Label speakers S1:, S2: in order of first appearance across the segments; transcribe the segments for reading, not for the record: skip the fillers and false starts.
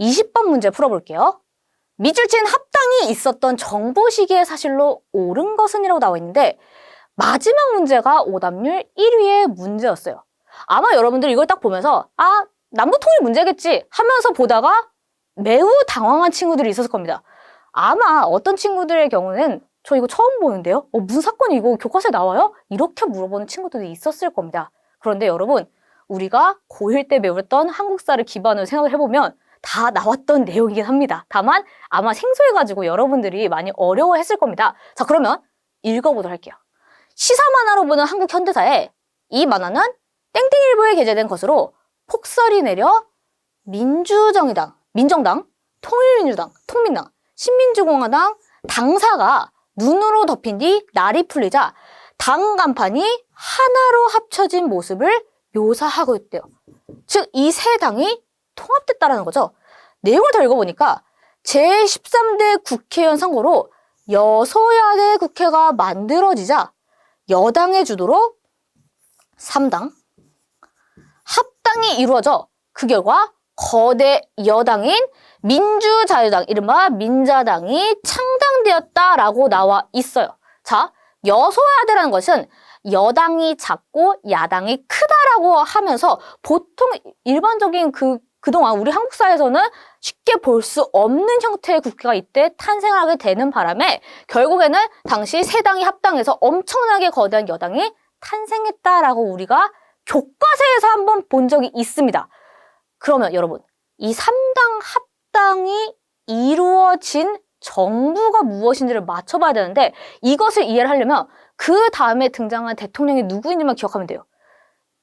S1: 20번 문제 풀어볼게요. 밑줄친 합당이 있었던 정보 시기의 사실로 옳은 것은 이라고 나와 있는데 마지막 문제가 오답률 1위의 문제였어요. 아마 여러분들 이걸 딱 보면서 남북통일 문제겠지 하면서 보다가 매우 당황한 친구들이 있었을 겁니다. 아마 어떤 친구들의 경우는 저 이거 처음 보는데요? 무슨 사건이 이거 교과서에 나와요? 이렇게 물어보는 친구들이 있었을 겁니다. 그런데 여러분, 우리가 고1 때 배웠던 한국사를 기반으로 생각을 해보면 다 나왔던 내용이긴 합니다. 다만 아마 생소해가지고 여러분들이 많이 어려워했을 겁니다. 자, 그러면 읽어보도록 할게요. 시사 만화로 보는 한국 현대사에 이 만화는 땡땡일보에 게재된 것으로 폭설이 내려 민정당, 통일민주당, 통민당, 신민주공화당 당사가 눈으로 덮인 뒤 날이 풀리자 당 간판이 하나로 합쳐진 모습을 묘사하고 있대요. 즉, 이 세 당이 통합됐다라는 거죠. 내용을 더 읽어보니까 제13대 국회의원 선거로 여소야대 국회가 만들어지자 여당의 주도로 3당 합당이 이루어져 그 결과 거대 여당인 민주자유당, 이른바 민자당이 창당되었다라고 나와 있어요. 자, 여소야대라는 것은 여당이 작고 야당이 크다라고 하면서 보통 일반적인 그동안 우리 한국 사회에서는 쉽게 볼 수 없는 형태의 국회가 이때 탄생하게 되는 바람에 결국에는 당시 세 당이 합당해서 엄청나게 거대한 여당이 탄생했다라고 우리가 교과서에서 한번 본 적이 있습니다. 그러면 여러분, 이 3당 합당이 이루어진 정부가 무엇인지를 맞춰봐야 되는데 이것을 이해를 하려면 그 다음에 등장한 대통령이 누구인지만 기억하면 돼요.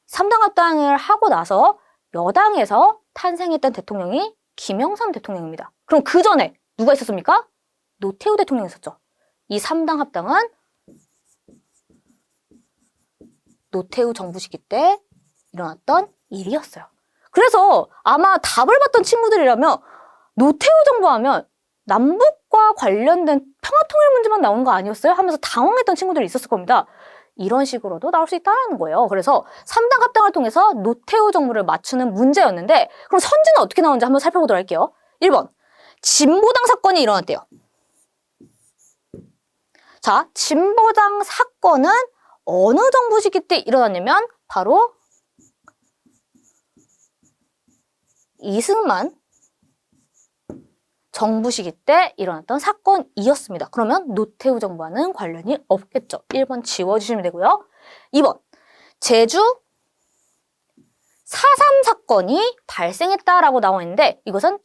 S1: 3당 합당을 하고 나서 여당에서 탄생했던 대통령이 김영삼 대통령입니다. 그럼 그 전에 누가 있었습니까? 노태우 대통령이 있었죠. 이 3당 합당은 노태우 정부 시기 때 일어났던 일이었어요. 그래서 아마 답을 받던 친구들이라면 노태우 정부 하면 남북과 관련된 평화통일 문제만 나오는 거 아니었어요? 하면서 당황했던 친구들이 있었을 겁니다. 이런 식으로도 나올 수 있다는 거예요. 그래서 3당 합당을 통해서 노태우 정부를 맞추는 문제였는데 그럼 선지는 어떻게 나오는지 한번 살펴보도록 할게요. 1번, 진보당 사건이 일어났대요. 자, 진보당 사건은 어느 정부 시기 때 일어났냐면 바로 이승만 정부 시기 때 일어났던 사건이었습니다. 그러면 노태우 정부와는 관련이 없겠죠. 1번 지워주시면 되고요. 2번, 제주 4.3 사건이 발생했다라고 나와 있는데 이것은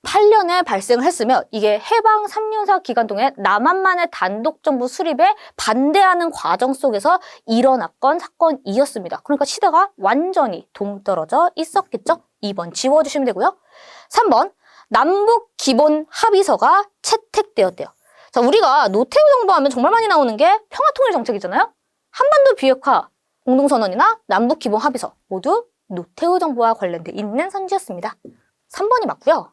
S1: 1948년에 발생을 했으며 이게 해방 3년사 기간 동안 남한만의 단독정부 수립에 반대하는 과정 속에서 일어났건 사건이었습니다. 그러니까 시대가 완전히 동떨어져 있었겠죠. 2번 지워주시면 되고요. 3번, 남북 기본 합의서가 채택되었대요. 자, 우리가 노태우 정부 하면 정말 많이 나오는 게 평화통일 정책이잖아요. 한반도 비핵화 공동선언이나 남북 기본 합의서 모두 노태우 정부와 관련돼 있는 선지였습니다. 3번이 맞고요.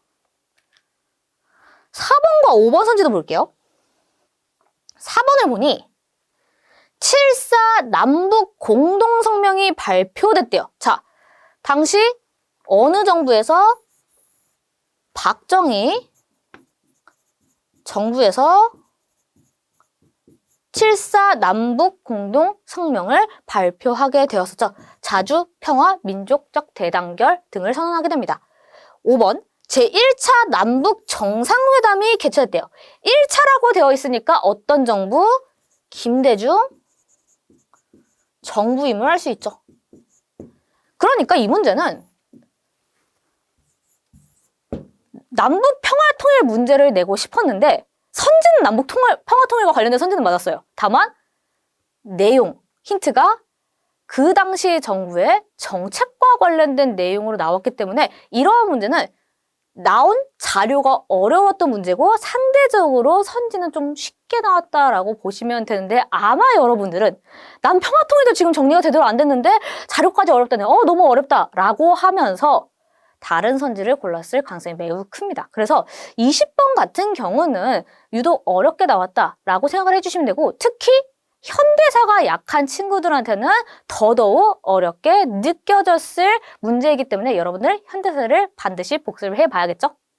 S1: 4번과 5번 선지도 볼게요. 4번을 보니 7.4 남북 공동성명이 발표됐대요. 자, 당시 어느 정부에서 박정희 정부에서 7.4 남북 공동성명을 발표하게 되었었죠. 자주 평화 민족적 대단결 등을 선언하게 됩니다. 5번, 제1차 남북 정상회담이 개최됐대요. 1차라고 되어 있으니까 어떤 정부? 김대중 정부임을 알 수 있죠. 그러니까 이 문제는 남북 평화통일 문제를 내고 싶었는데 선지는 남북 평화통일과 관련된 선지는 맞았어요. 다만 내용, 힌트가 그 당시 정부의 정책과 관련된 내용으로 나왔기 때문에 이러한 문제는 나온 자료가 어려웠던 문제고 상대적으로 선지는 좀 쉽게 나왔다라고 보시면 되는데 아마 여러분들은 난 평화통일도 지금 정리가 제대로 안 됐는데 자료까지 어렵다네. 너무 어렵다 라고 하면서 다른 선지를 골랐을 가능성이 매우 큽니다. 그래서 20번 같은 경우는 유독 어렵게 나왔다라고 생각을 해주시면 되고 특히 현대사가 약한 친구들한테는 더더욱 어렵게 느껴졌을 문제이기 때문에 여러분들 현대사를 반드시 복습을 해봐야겠죠?